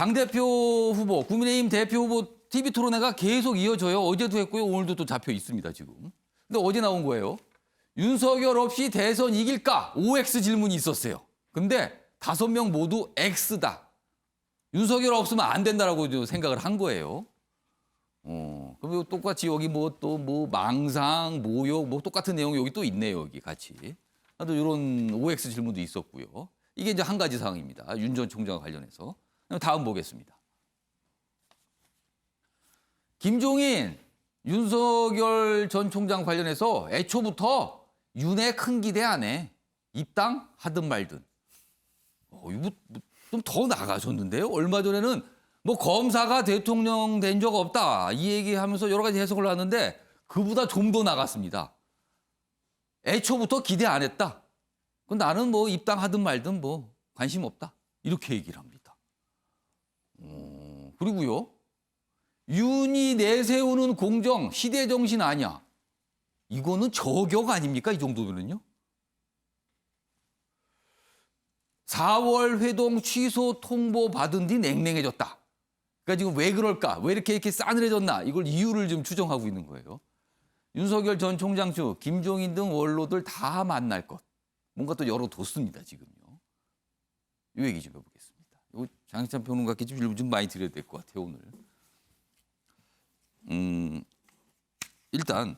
당대표 후보, 국민의힘 대표 후보 TV 토론회가 계속 이어져요. 어제도 했고요. 오늘도 또 잡혀 있습니다, 지금. 근데 어제 나온 거예요. 윤석열 없이 대선 이길까? OX 질문이 있었어요. 근데 5명 모두 X다. 윤석열 없으면 안 된다라고 생각을 한 거예요. 그럼 똑같이 여기 망상, 모욕, 똑같은 내용 여기 또 있네요, 여기 같이. 또 이런 OX 질문도 있었고요. 이게 이제 한 가지 사항입니다. 윤 전 총장과 관련해서. 다음 보겠습니다. 김종인, 윤석열 전 총장 관련해서 애초부터 윤에 큰 기대 안 해. 입당 하든 말든. 이거 좀 더 나가셨는데요. 얼마 전에는 검사가 대통령 된 적 없다. 이 얘기하면서 여러 가지 해석을 하는데 그보다 좀 더 나갔습니다. 애초부터 기대 안 했다. 나는 입당하든 말든 관심 없다. 이렇게 얘기를 합니다. 그리고요. 윤이 내세우는 공정, 시대 정신 아니야. 이거는 저격 아닙니까? 이 정도면은요. 4월 회동 취소 통보 받은 뒤 냉랭해졌다. 그러니까 지금 왜 그럴까? 왜 이렇게 싸늘해졌나? 이걸 이유를 좀 추정하고 있는 거예요. 윤석열 전 총장 측, 김종인 등 원로들 다 만날 것. 뭔가 또 열어뒀습니다, 지금요. 이 얘기 좀 해보겠습니다. 이거 장희찬 평론가께 좀 많이 드려야 될 것 같아요, 오늘. 일단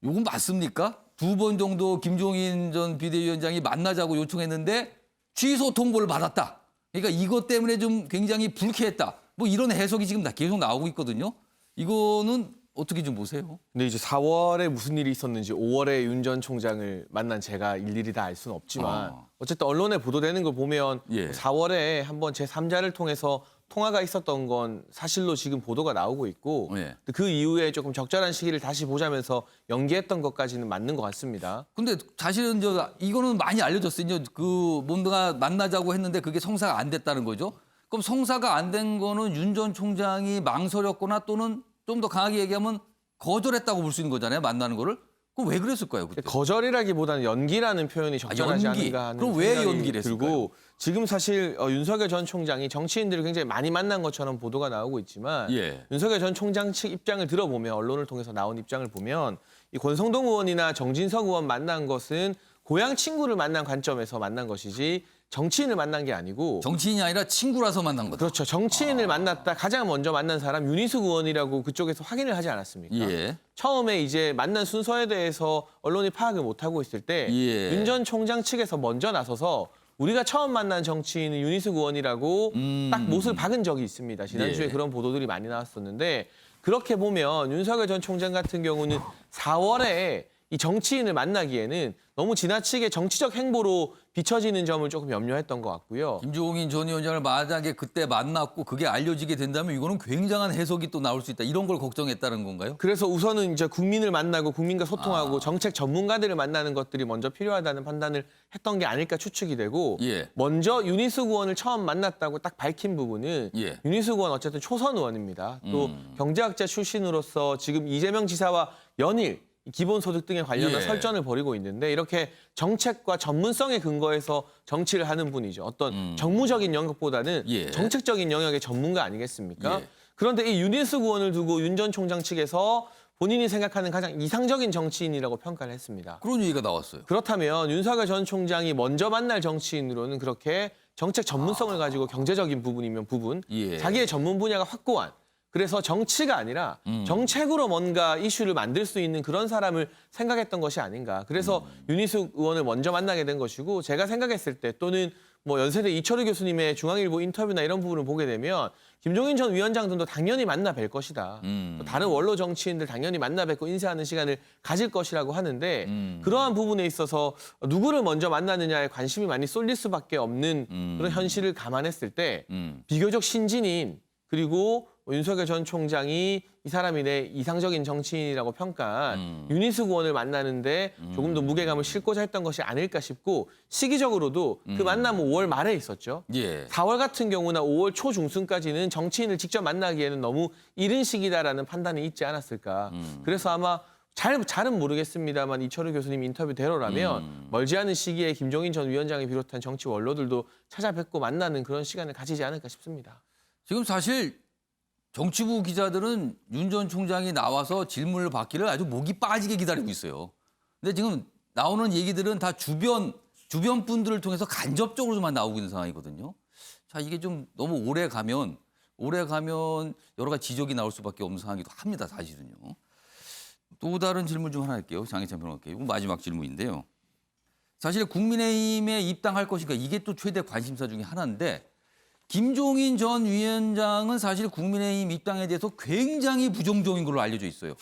이건 맞습니까? 2번 정도 김종인 전 비대위원장이 만나자고 요청했는데 취소 통보를 받았다. 그러니까 이것 때문에 좀 굉장히 불쾌했다. 이런 해석이 지금 계속 나오고 있거든요. 이거는 어떻게 좀 보세요? 근데 이제 4월에 무슨 일이 있었는지 5월에 윤 전 총장을 만난 제가 일일이 다 알 수는 없지만 어쨌든 언론에 보도되는 걸 보면 4월에 한번 제3자를 통해서 통화가 있었던 건 사실로 지금 보도가 나오고 있고 그 이후에 조금 적절한 시기를 다시 보자면서 연기했던 것까지는 맞는 것 같습니다. 근데 사실은 이거는 많이 알려졌어요. 이제 뭔가 만나자고 했는데 그게 성사가 안 됐다는 거죠. 그럼 성사가 안 된 거는 윤 전 총장이 망설였거나 또는 좀 더 강하게 얘기하면 거절했다고 볼 수 있는 거잖아요. 만나는 거를. 그럼 왜 그랬을까요? 그때? 거절이라기보다는 연기라는 표현이 적절하지 않은가 하는 그럼 왜 생각이 연기를 했을까요? 들고 지금 사실 윤석열 전 총장이 정치인들을 굉장히 많이 만난 것처럼 보도가 나오고 있지만 윤석열 전 총장 측 입장을 들어보면 언론을 통해서 나온 입장을 보면 이 권성동 의원이나 정진석 의원 만난 것은 고향 친구를 만난 관점에서 만난 것이지 정치인을 만난 게 아니고 정치인이 아니라 친구라서 만난 거다. 그렇죠. 정치인을 만났다. 가장 먼저 만난 사람 윤희숙 의원이라고 그쪽에서 확인을 하지 않았습니까? 처음에 이제 만난 순서에 대해서 언론이 파악을 못하고 있을 때 윤 전 총장 측에서 먼저 나서서 우리가 처음 만난 정치인은 윤희숙 의원이라고 딱 못을 박은 적이 있습니다. 지난주에 그런 보도들이 많이 나왔었는데 그렇게 보면 윤석열 전 총장 같은 경우는 4월에 이 정치인을 만나기에는 너무 지나치게 정치적 행보로 비춰지는 점을 조금 염려했던 것 같고요. 김종인 전 위원장을 만약에 그때 만났고 그게 알려지게 된다면 이거는 굉장한 해석이 또 나올 수 있다. 이런 걸 걱정했다는 건가요? 그래서 우선은 이제 국민을 만나고 국민과 소통하고 정책 전문가들을 만나는 것들이 먼저 필요하다는 판단을 했던 게 아닐까 추측이 되고 먼저 윤희숙 의원을 처음 만났다고 딱 밝힌 부분은 윤희숙 의원 어쨌든 초선 의원입니다. 또 경제학자 출신으로서 지금 이재명 지사와 연일 기본소득 등에 관련한 설전을 벌이고 있는데 이렇게 정책과 전문성에 근거해서 정치를 하는 분이죠. 어떤 정무적인 영역보다는 정책적인 영역의 전문가 아니겠습니까? 그런데 이 윤희숙 의원을 두고 윤 전 총장 측에서 본인이 생각하는 가장 이상적인 정치인이라고 평가를 했습니다. 그런 얘기가 나왔어요. 그렇다면 윤석열 전 총장이 먼저 만날 정치인으로는 그렇게 정책 전문성을 가지고 경제적인 부분이면 부분, 자기의 전문 분야가 확고한 그래서 정치가 아니라 정책으로 뭔가 이슈를 만들 수 있는 그런 사람을 생각했던 것이 아닌가. 그래서 윤희숙 의원을 먼저 만나게 된 것이고 제가 생각했을 때 또는 연세대 이철우 교수님의 중앙일보 인터뷰나 이런 부분을 보게 되면 김종인 전 위원장 등도 당연히 만나 뵐 것이다. 다른 원로 정치인들 당연히 만나 뵙고 인사하는 시간을 가질 것이라고 하는데 그러한 부분에 있어서 누구를 먼저 만나느냐에 관심이 많이 쏠릴 수밖에 없는 그런 현실을 감안했을 때 비교적 신진인 그리고 윤석열 전 총장이 이 사람이 내 이상적인 정치인이라고 평가한 윤희숙 의원을 만나는데 조금 더 무게감을 싣고자 했던 것이 아닐까 싶고 시기적으로도 그 만남은 5월 말에 있었죠. 4월 같은 경우나 5월 초중순까지는 정치인을 직접 만나기에는 너무 이른 시기다라는 판단이 있지 않았을까. 그래서 아마 잘은 모르겠습니다만 이철우 교수님 인터뷰대로라면 멀지 않은 시기에 김종인 전 위원장을 비롯한 정치 원로들도 찾아뵙고 만나는 그런 시간을 가지지 않을까 싶습니다. 지금 사실 정치부 기자들은 윤 전 총장이 나와서 질문을 받기를 아주 목이 빠지게 기다리고 있어요. 근데 지금 나오는 얘기들은 다 주변 분들을 통해서 간접적으로만 나오고 있는 상황이거든요. 자, 이게 좀 너무 오래 가면 여러 가지 지적이 나올 수밖에 없는 상황이기도 합니다, 사실은요. 또 다른 질문 좀 하나 할게요. 장혜찬 변호사께. 이거 마지막 질문인데요. 사실 국민의힘에 입당할 것인가 이게 또 최대 관심사 중에 하나인데 김종인 전 위원장은 사실 국민의힘 입당에 대해서 굉장히 부정적인 걸로 알려져 있어요.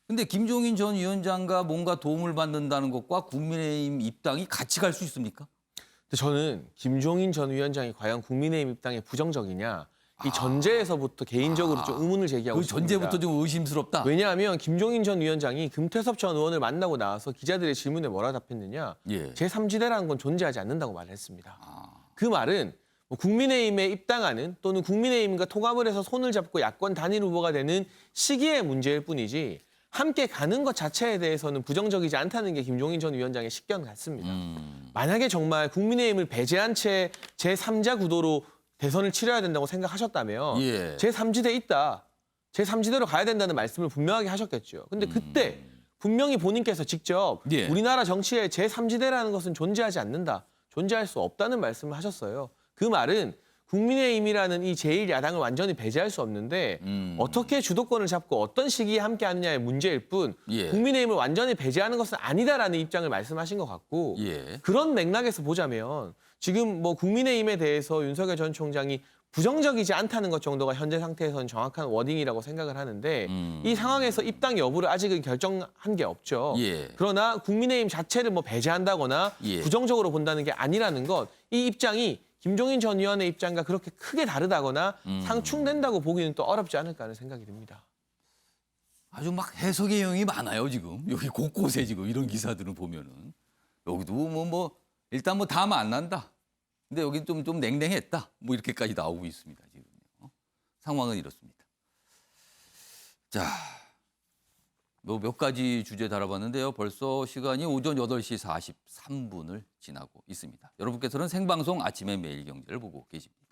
근데 김종인 전 위원장과 뭔가 도움을 받는다는 것과 국민의힘 입당이 같이 갈 수 있습니까? 근데 저는 김종인 전 위원장이 과연 국민의힘 입당에 부정적이냐 이 전제에서부터 개인적으로 좀 의문을 제기하고 그 있습니다. 전제부터 좀 의심스럽다. 왜냐하면 김종인 전 위원장이 금태섭 전 의원을 만나고 나와서 기자들의 질문에 뭐라 답했느냐. 예. 제3지대라는 건 존재하지 않는다고 말을 했습니다. 그 말은 뭐 국민의힘에 입당하는 또는 국민의힘과 통합을 해서 손을 잡고 야권 단일 후보가 되는 시기의 문제일 뿐이지 함께 가는 것 자체에 대해서는 부정적이지 않다는 게 김종인 전 위원장의 식견 같습니다. 만약에 정말 국민의힘을 배제한 채 제3자 구도로 대선을 치러야 된다고 생각하셨다면 예. 제3지대 있다. 제3지대로 가야 된다는 말씀을 분명하게 하셨겠죠. 근데 그때 분명히 본인께서 직접 예. 우리나라 정치에 제3지대라는 것은 존재하지 않는다. 존재할 수 없다는 말씀을 하셨어요. 그 말은 국민의힘이라는 이 제1야당을 완전히 배제할 수 없는데 어떻게 주도권을 잡고 어떤 시기에 함께하느냐의 문제일 뿐 예. 국민의힘을 완전히 배제하는 것은 아니다라는 입장을 말씀하신 것 같고 예. 그런 맥락에서 보자면 지금 뭐 국민의힘에 대해서 윤석열 전 총장이 부정적이지 않다는 것 정도가 현재 상태에서는 정확한 워딩이라고 생각을 하는데 이 상황에서 입당 여부를 아직은 결정한 게 없죠. 예. 그러나 국민의힘 자체를 뭐 배제한다거나 예. 부정적으로 본다는 게 아니라는 것, 이 입장이 김종인 전 의원의 입장과 그렇게 크게 다르다거나 상충된다고 보기는 또 어렵지 않을까 하는 생각이 듭니다. 아주 막 해석의 영역이 많아요, 지금. 여기 곳곳에 지금 이런 기사들을 보면은. 여기도 뭐 일단 뭐 다 만난다. 근데 여기 좀 냉랭했다. 뭐 이렇게까지 나오고 있습니다, 지금요. 상황은 이렇습니다. 자, 뭐 몇 가지 주제 다뤄봤는데요. 벌써 시간이 오전 8시 43분을 지나고 있습니다. 여러분께서는 생방송 아침의 매일경제를 보고 계십니다.